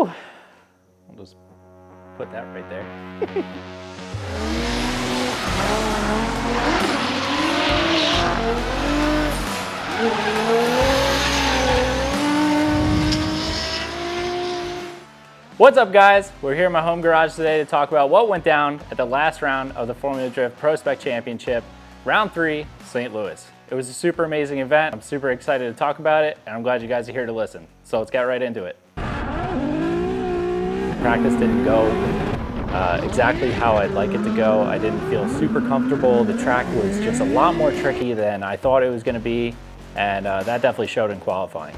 Whew. I'll just put that right there. What's up, guys? We're here in my home garage today to talk about what went down at the last round of the Formula Drift Pro Spec Championship, Round 3, St. Louis. It was a super amazing event. I'm super excited to talk about it, and I'm glad you guys are here to listen. So let's get right into it. Practice didn't go exactly how I'd like it to go. I didn't feel super comfortable. The track was just a lot more tricky than I thought it was going to be, and that definitely showed in qualifying.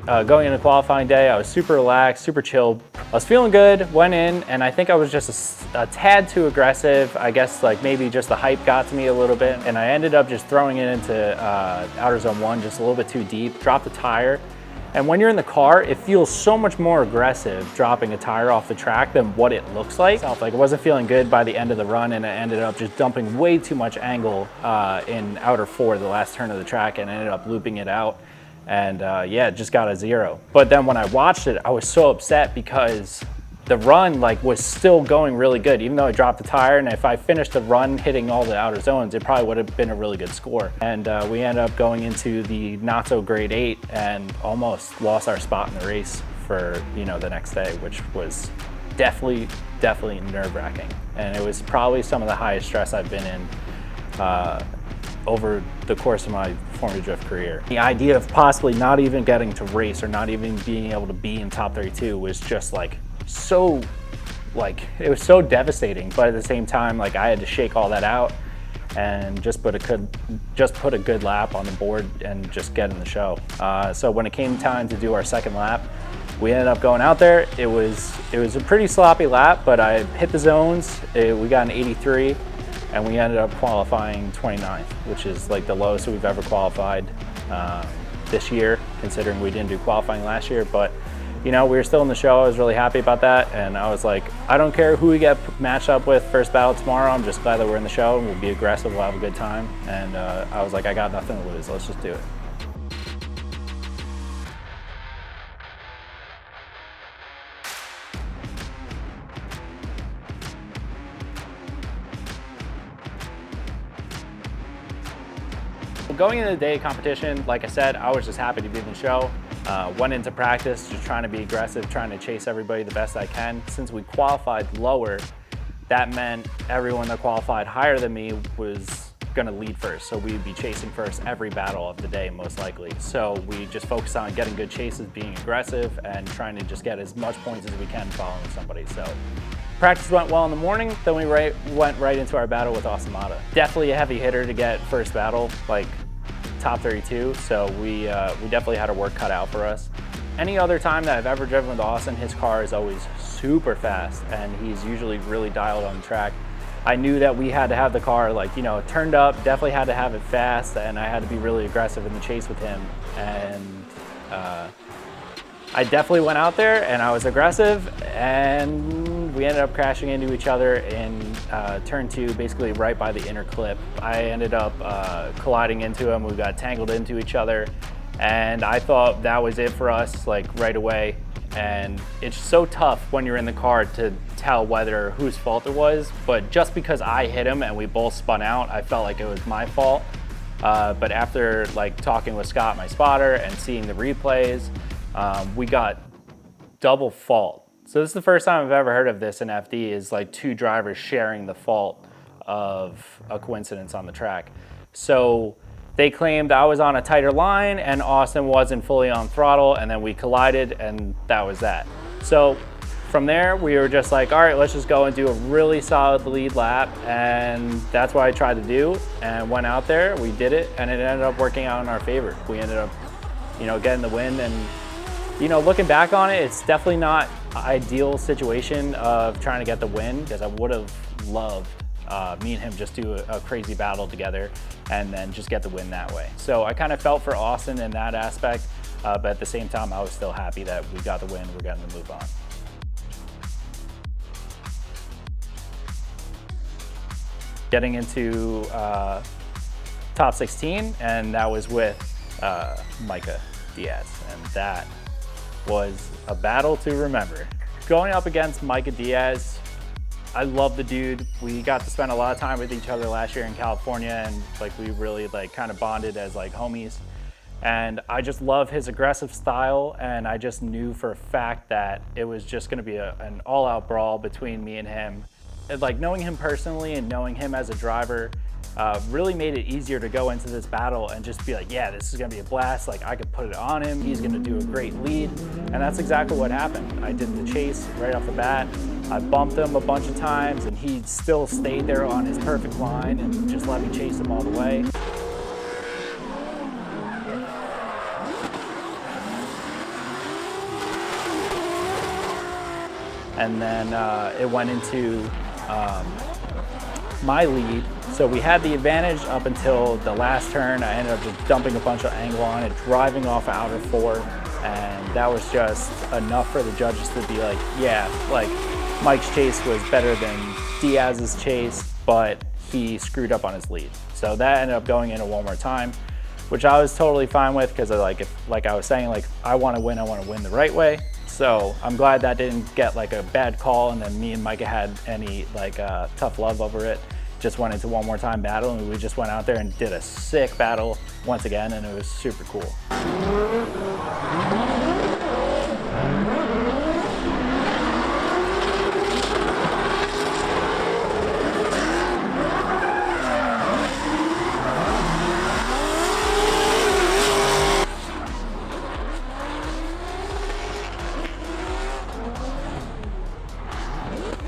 Going into qualifying day, I was super relaxed, super chilled. I was feeling good, went in, and I think I was just a tad too aggressive. I guess like maybe just the hype got to me a little bit, and I ended up just throwing it into outer zone 1 just a little bit too deep, dropped the tire. And when you're in the car, it feels so much more aggressive dropping a tire off the track than what it looks like. Like it wasn't feeling good by the end of the run, and I ended up just dumping way too much angle in outer 4, the last turn of the track, and ended up looping it out. And yeah, it just got a 0. But then when I watched it, I was so upset because the run was still going really good, even though I dropped the tire. And if I finished the run hitting all the outer zones, it probably would have been a really good score. And we ended up going into the not so great 8 and almost lost our spot in the race for the next day, which was definitely nerve-wracking. And it was probably some of the highest stress I've been in over the course of my Formula Drift career. The idea of possibly not even getting to race or not even being able to be in top 32 was just it was so devastating. But at the same time, I had to shake all that out and just put a good lap on the board and just get in the show. So when it came time to do our second lap, we ended up going out there. It was a pretty sloppy lap, but I hit the zones. We got an 83. And we ended up qualifying 29th, which is the lowest we've ever qualified this year, considering we didn't do qualifying last year. But we were still in the show. I was really happy about that, and I was like, I don't care who we get matched up with first battle tomorrow. I'm just glad that we're in the show and we'll be aggressive. We'll have a good time. And I was like, I got nothing to lose. Let's just do it. Going into the day competition, like I said, I was just happy to be in the show. Went into practice just trying to be aggressive, trying to chase everybody the best I can. Since we qualified lower, that meant everyone that qualified higher than me was gonna lead first. So we'd be chasing first every battle of the day, most likely. So we just focused on getting good chases, being aggressive, and trying to just get as much points as we can following somebody. So practice went well in the morning, then we went right into our battle with Austin Mata. Definitely a heavy hitter to get first battle, top 32, so we definitely had our work cut out for us. Any other time that I've ever driven with Austin, his car is always super fast, and he's usually really dialed on the track. I knew that we had to have the car turned up, definitely had to have it fast, and I had to be really aggressive in the chase with him. And I definitely went out there and I was aggressive, and we ended up crashing into each other in turn 2, basically right by the inner clip. I ended up colliding into him. We got tangled into each other, and I thought that was it for us right away. And it's so tough when you're in the car to tell whose fault it was, but just because I hit him and we both spun out, I felt like it was my fault. But after talking with Scott, my spotter, and seeing the replays, we got double fault. So this is the first time I've ever heard of this in FD, is 2 drivers sharing the fault of a coincidence on the track. So they claimed I was on a tighter line and Austin wasn't fully on throttle, and then we collided, and that was that. So from there, we were just all right, let's just go and do a really solid lead lap, and that's what I tried to do, and went out there, we did it, and it ended up working out in our favor. We ended up, getting the win, and looking back on it, it's definitely not an ideal situation of trying to get the win, because I would have loved me and him just do a crazy battle together and then just get the win that way. So I kind of felt for Austin in that aspect, but at the same time, I was still happy that we got the win. We're getting to move on. Getting into top 16, and that was with Micah Diaz, and that was a battle to remember. Going up against Micah Diaz, I love the dude. We got to spend a lot of time with each other last year in California, and like we really like kind of bonded as like homies. And I just love his aggressive style, and I just knew for a fact that it was just going to be an all-out brawl between me and him. And like knowing him personally and knowing him as a driver really made it easier to go into this battle and just be like, yeah, this is going to be a blast. Like I could put it on him. He's going to do a great lead, and that's exactly what happened. I did the chase right off the bat. I bumped him a bunch of times, and he still stayed there on his perfect line and just let me chase him all the way. And then it went into my lead. So we had the advantage up until the last turn. I ended up just dumping a bunch of angle on it, driving off outer 4, and that was just enough for the judges to be like, yeah, like Mike's chase was better than Diaz's chase, but he screwed up on his lead. So that ended up going into one more time, which I was totally fine with, because like I was saying, like I want to win the right way. So I'm glad that didn't get like a bad call, and then me and Micah had any like tough love over it. Just went into one more time battle, and we just went out there and did a sick battle once again, and it was super cool.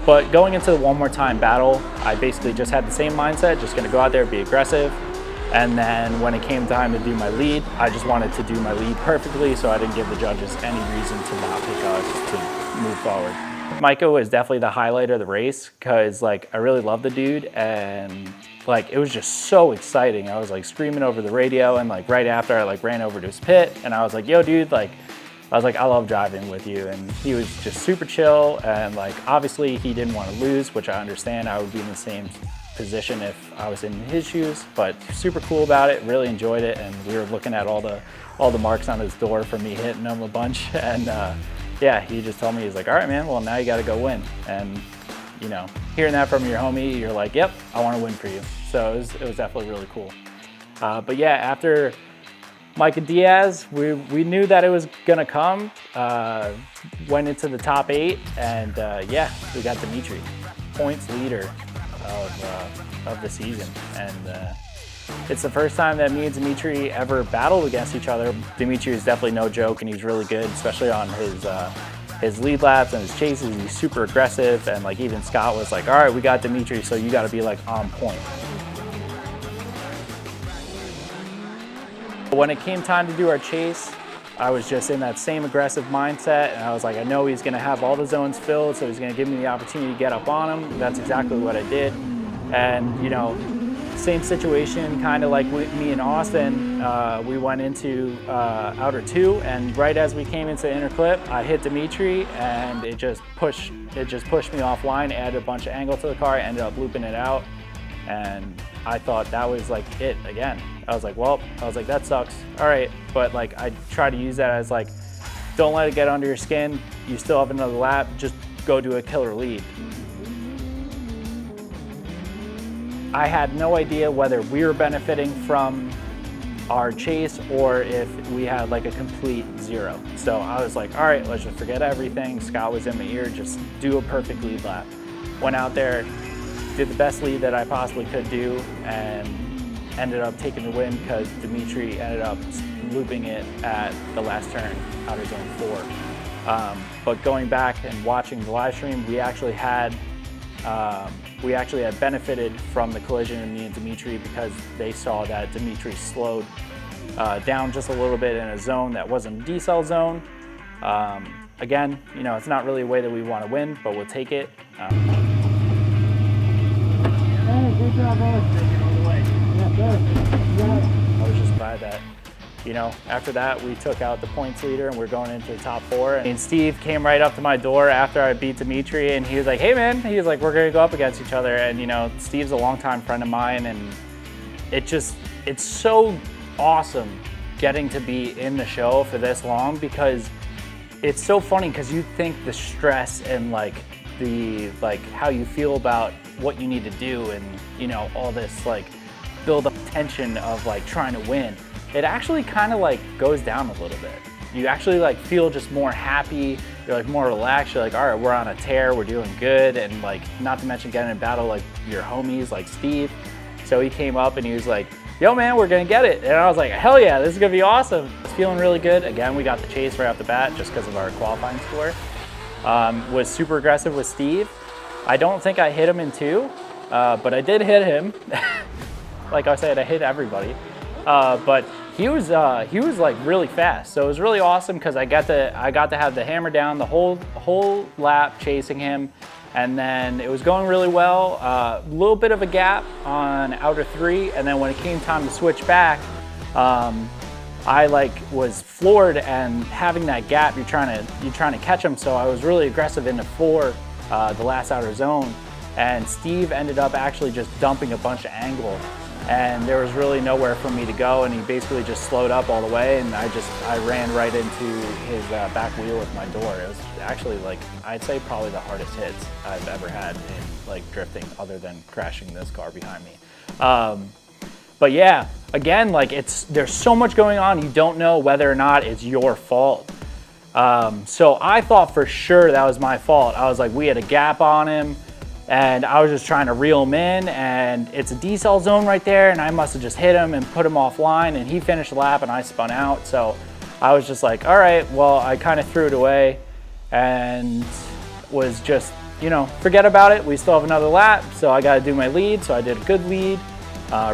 But going into the one more time battle, I basically just had the same mindset, just gonna go out there, be aggressive. And then when it came time to do my lead, I just wanted to do my lead perfectly, so I didn't give the judges any reason to not pick us to move forward. Micah was definitely the highlight of the race, because like I really love the dude, and like it was just so exciting. I was like screaming over the radio, and like right after I like ran over to his pit, and I was like, yo dude, like I was like, I love driving with you. And he was just super chill, and like obviously he didn't want to lose, which I understand. I would be in the same position if I was in his shoes, but super cool about it, really enjoyed it. And we were looking at all the marks on his door for me hitting him a bunch. And yeah, he just told me, he's like, all right man, well now you got to go win. And you know, hearing that from your homie, you're like, yep, I want to win for you. So it was definitely really cool. But yeah, after Micah Diaz, we knew that it was gonna come. Went into the top 8, and yeah, we got Dimitri, points leader of the season. And it's the first time that me and Dimitri ever battled against each other. Dimitri is definitely no joke, and he's really good, especially on his lead laps and his chases. He's super aggressive, and like even Scott was like, all right, we got Dimitri, so you got to be like on point. When it came time to do our chase, I was just in that same aggressive mindset, and I was like, I know he's gonna have all the zones filled, so he's gonna give me the opportunity to get up on him. That's exactly what I did. And you know, same situation, kind of like with me and Austin, we went into outer 2, and right as we came into inner clip, I hit Dimitri, and it just pushed me offline, added a bunch of angle to the car, ended up looping it out, and I thought that was like it again. I was like, well, that sucks. All right, but like I try to use that as like, don't let it get under your skin. You still have another lap, just go do a killer lead. I had no idea whether we were benefiting from our chase or if we had like a complete 0. So I was like, all right, let's just forget everything. Scott was in my ear, just do a perfect lead lap. Went out there, did the best lead that I possibly could do, and ended up taking the win because Dimitri ended up looping it at the last turn, outer zone 4. But going back and watching the live stream, we actually had benefited from the collision of me and Dimitri, because they saw that Dimitri slowed down just a little bit in a zone that wasn't a decel zone. Again, you know, it's not really a way that we want to win, but we'll take it. Good job, I was just glad that, you know, after that we took out the points leader and we're going into the top 4. And Steve came right up to my door after I beat Dimitri, and he was like, hey man, he was like, we're gonna go up against each other. And you know, Steve's a longtime friend of mine, and it's so awesome getting to be in the show for this long, because it's so funny because you think the stress and like how you feel about what you need to do and, you know, all this like build up tension of like trying to win, it actually kind of like goes down a little bit. You actually like feel just more happy, you're like more relaxed, you're like, all right, we're on a tear, we're doing good, and like, not to mention getting in battle like your homies like Steve. So he came up and he was like, yo man, we're gonna get it. And I was like, hell yeah, this is gonna be awesome. It's feeling really good. Again, we got the chase right off the bat just because of our qualifying score. Was super aggressive with Steve. I don't think I hit him in 2, but I did hit him. Like I said, I hit everybody. But he was like really fast. So it was really awesome because I got to have the hammer down the whole lap chasing him. And then it was going really well. A little bit of a gap on outer 3. And then when it came time to switch back, I like was floored, and having that gap, you're trying to catch him. So I was really aggressive into 4, the last outer zone. And Steve ended up actually just dumping a bunch of angle. And there was really nowhere for me to go, and he basically just slowed up all the way, and I ran right into his back wheel with my door. It was actually like, I'd say probably the hardest hits I've ever had in like drifting, other than crashing this car behind me. But yeah, again, like there's so much going on, you don't know whether or not it's your fault. So I thought for sure that was my fault. I was like, we had a gap on him, and I was just trying to reel him in, and it's a decel zone right there, and I must have just hit him and put him offline, and he finished the lap and I spun out. So I was just like, all right, well, I kind of threw it away and was just, you know, forget about it. We still have another lap, so I got to do my lead. So I did a good lead,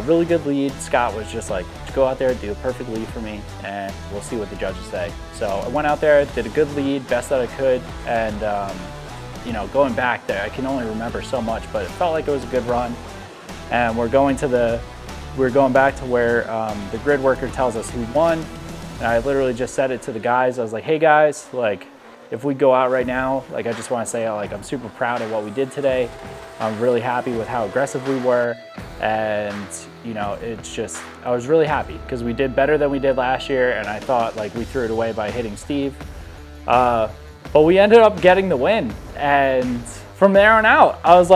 really good lead. Scott was just like, go out there, do a perfect lead for me, and we'll see what the judges say. So I went out there, did a good lead, best that I could, and you know, going back there, I can only remember so much, but it felt like it was a good run. And we're going back to where the grid worker tells us who won. And I literally just said it to the guys. I was like, hey guys, like if we go out right now, like I just want to say like I'm super proud of what we did today. I'm really happy with how aggressive we were. And you know, it's just, I was really happy because we did better than we did last year. And I thought like we threw it away by hitting Steve. But we ended up getting the win, and from there on out, I was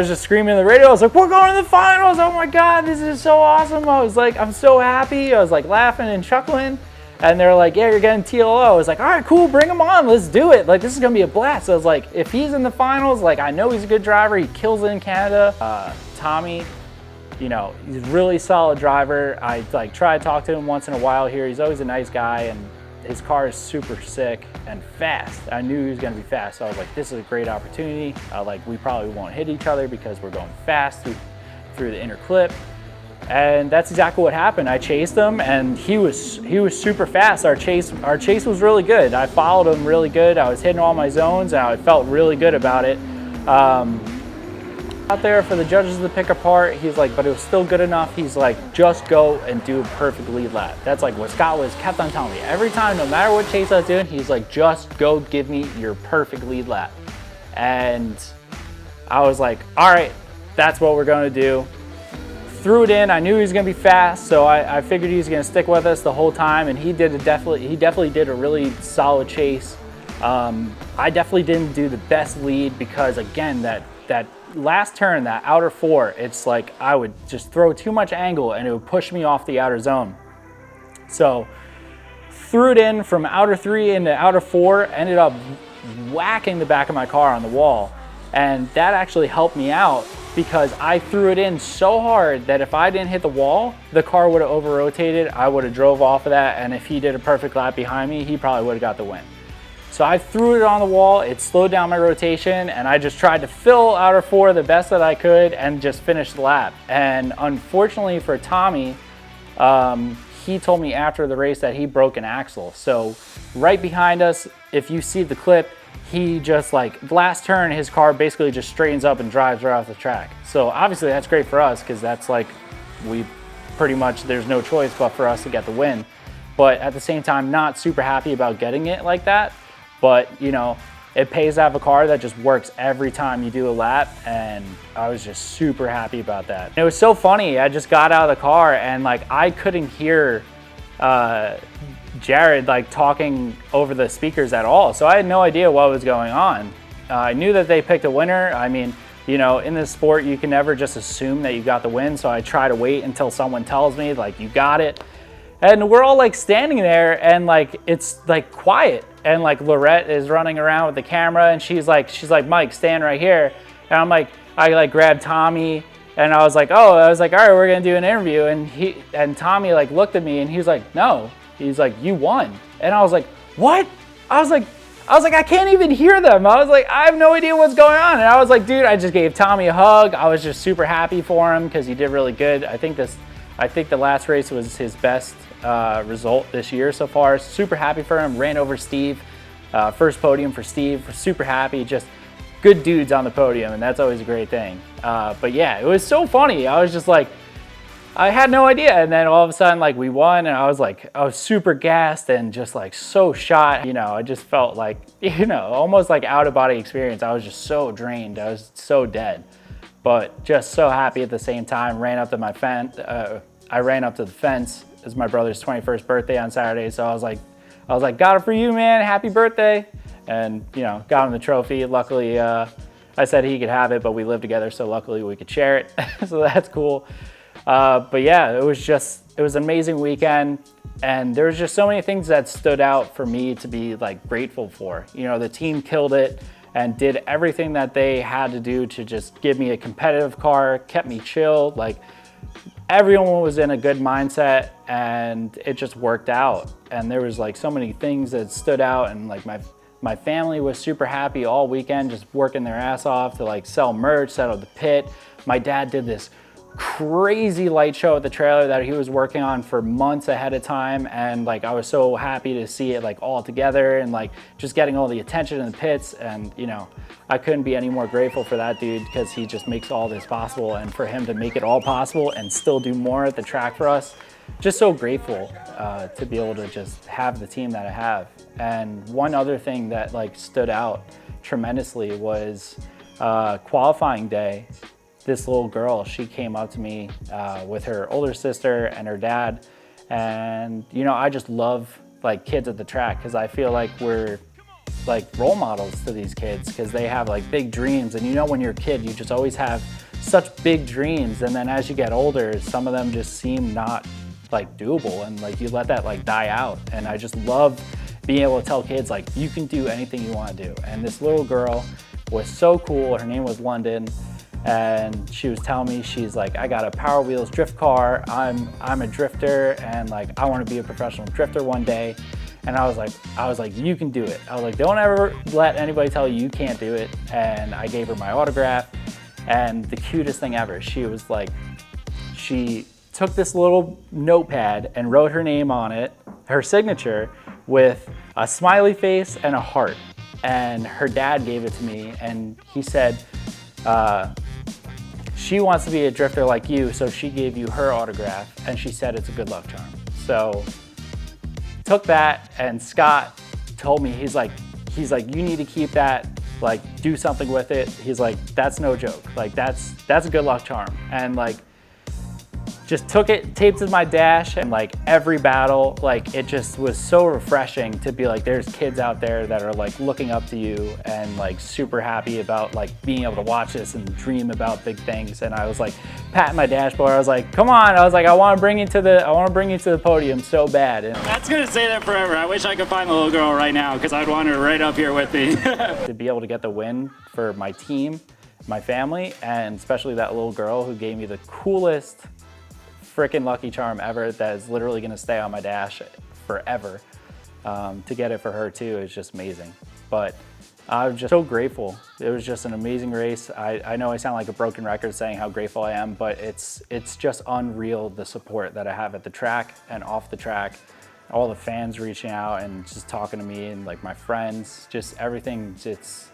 just screaming in the radio. I was like, we're going to the finals. Oh my God, this is so awesome. I was like, I'm so happy. I was like laughing and chuckling, and they're like, yeah, you're getting TLO. I was like, all right, cool, bring him on. Let's do it. Like, this is going to be a blast. So I was like, if he's in the finals, like, I know he's a good driver. He kills it in Canada. Tommy, you know, he's a really solid driver. I like try to talk to him once in a while here. He's always a nice guy, and his car is super sick and fast. I knew he was gonna be fast, so I was like, this is a great opportunity. Like, we probably won't hit each other because we're going fast through the inner clip. And that's exactly what happened. I chased him, and he was super fast. Our chase was really good. I followed him really good. I was hitting all my zones, and I felt really good about it. Out there for the judges to pick apart, he's like, but it was still good enough. He's like, just go and do a perfect lead lap. That's like what Scott kept on telling me. Every time, no matter what chase I was doing, he's like, just go give me your perfect lead lap. And I was like, all right, that's what we're gonna do. Threw it in. I knew he was gonna be fast, so I figured he was gonna stick with us the whole time, and he definitely did a really solid chase. I definitely didn't do the best lead because, again, that last turn, that outer 4, it's like I would just throw too much angle and it would push me off the outer zone. So threw it in from outer 3 into outer 4, ended up whacking the back of my car on the wall. And that actually helped me out because I threw it in so hard that if I didn't hit the wall, the car would have over-rotated. I would have drove off of that, and if he did a perfect lap behind me, he probably would have got the win. So I threw it on the wall, it slowed down my rotation, and I just tried to fill outer 4 the best that I could and just finish the lap. And unfortunately for Tommy, he told me after the race that he broke an axle. So right behind us, if you see the clip, he just like, last turn, his car basically just straightens up and drives right off the track. So obviously that's great for us because that's like, we pretty much, there's no choice but for us to get the win. But at the same time, not super happy about getting it like that. But, you know, it pays to have a car that just works every time you do a lap, and I was just super happy about that. And it was so funny, I just got out of the car and like I couldn't hear Jared like talking over the speakers at all. So I had no idea what was going on. I knew that they picked a winner. I mean, you know, in this sport, you can never just assume that you got the win. So I try to wait until someone tells me like, you got it. And we're all like standing there and like, it's like quiet. And like Lorette is running around with the camera and she's like, Mike, stand right here. And I'm like, I like grabbed Tommy and I was like, all right, we're gonna do an interview. And Tommy like looked at me and he was like, no, he's like, you won. And I was like, what? I was like, I can't even hear them. I was like, I have no idea what's going on. And I was like, dude, I just gave Tommy a hug. I was just super happy for him because he did really good. I think the last race was his best result this year so far. Super happy for him. Ran over Steve. First podium for Steve. Super happy. Just good dudes on the podium, and that's always a great thing. But yeah, it was so funny. I was just like, I had no idea. And then all of a sudden, like, we won, and I was super gassed and just like so shot. You know, I just felt like, you know, almost like out of body experience. I was just so drained. I was so dead, but just so happy at the same time. Ran up to my fence. I ran up to the fence. It was my brother's 21st birthday on Saturday, so I was like, got it for you, man. Happy birthday. And, you know, got him the trophy. Luckily, I said he could have it, but we live together, so luckily we could share it. So that's cool. But yeah, it was an amazing weekend. And there was just so many things that stood out for me to be like grateful for. You know, the team killed it and did everything that they had to do to just give me a competitive car, kept me chill. Like, everyone was in a good mindset and it just worked out. And there was like so many things that stood out, and like my family was super happy all weekend, just working their ass off to like sell merch, set up the pit. My dad did this crazy light show at the trailer that he was working on for months ahead of time, and like I was so happy to see it like all together and like just getting all the attention in the pits. And you know, I couldn't be any more grateful for that dude because he just makes all this possible, and for him to make it all possible and still do more at the track for us, just so grateful to be able to just have the team that I have. And one other thing that like stood out tremendously was qualifying day. This little girl, she came up to me with her older sister and her dad. And, you know, I just love like kids at the track because I feel like we're like role models to these kids because they have like big dreams. And you know, when you're a kid, you just always have such big dreams. And then as you get older, some of them just seem not like doable, and like you let that like die out. And I just love being able to tell kids like, you can do anything you want to do. And this little girl was so cool. Her name was London. And she was telling me, she's like, I got a Power Wheels drift car. I'm a drifter, and like I want to be a professional drifter one day. And I was like, you can do it. I was like, don't ever let anybody tell you you can't do it. And I gave her my autograph. And the cutest thing ever, she was like, she took this little notepad and wrote her name on it, her signature, with a smiley face and a heart. And her dad gave it to me, and he said, she wants to be a drifter like you, so she gave you her autograph, and she said it's a good luck charm. So took that, and Scott told me, he's like, you need to keep that, like do something with it. He's like, that's no joke. Like that's a good luck charm. And like, just took it, taped it to my dash, and like every battle, like it just was so refreshing to be like, there's kids out there that are like looking up to you and like super happy about like being able to watch this and dream about big things. And I was like patting my dashboard. I was like, come on. I was like, I want to bring you to the podium so bad. And that's gonna say that forever. I wish I could find the little girl right now because I'd want her right up here with me. To be able to get the win for my team, my family, and especially that little girl who gave me the coolest freaking lucky charm ever that is literally going to stay on my dash forever. To get it for her too is just amazing. But I'm just so grateful. It was just an amazing race. I know I sound like a broken record saying how grateful I am, but it's just unreal, the support that I have at the track and off the track. All the fans reaching out and just talking to me, and like my friends, just everything. It's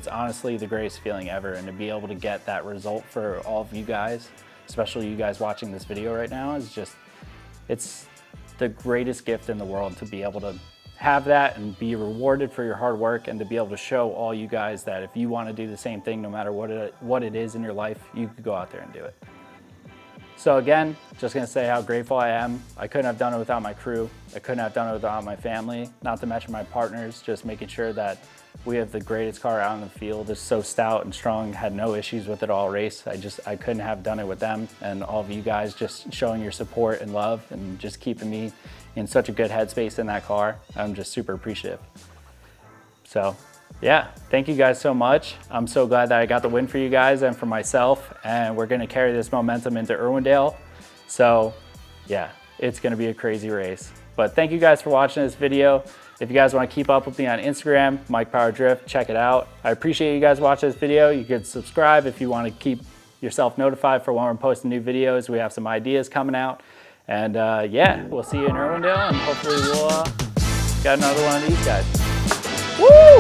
honestly the greatest feeling ever. And to be able to get that result for all of you guys, especially you guys watching this video right now, is just, it's the greatest gift in the world to be able to have that and be rewarded for your hard work, and to be able to show all you guys that if you want to do the same thing, no matter what it is in your life, you could go out there and do it. So again, just gonna say how grateful I am. I couldn't have done it without my crew. I couldn't have done it without my family, not to mention my partners, just making sure that we have the greatest car out in the field. It's so stout and strong, had no issues with it all race. I couldn't have done it with them, and all of you guys just showing your support and love and just keeping me in such a good headspace in that car. I'm just super appreciative. So yeah, thank you guys so much. I'm so glad that I got the win for you guys and for myself, and we're gonna carry this momentum into Irwindale. So yeah, it's gonna be a crazy race. But thank you guys for watching this video. If you guys wanna keep up with me on Instagram, Mike Power Drift, check it out. I appreciate you guys watching this video. You could subscribe if you wanna keep yourself notified for when we're posting new videos. We have some ideas coming out. And yeah, we'll see you in Irwindale, and hopefully we'll get another one of these guys. Woo!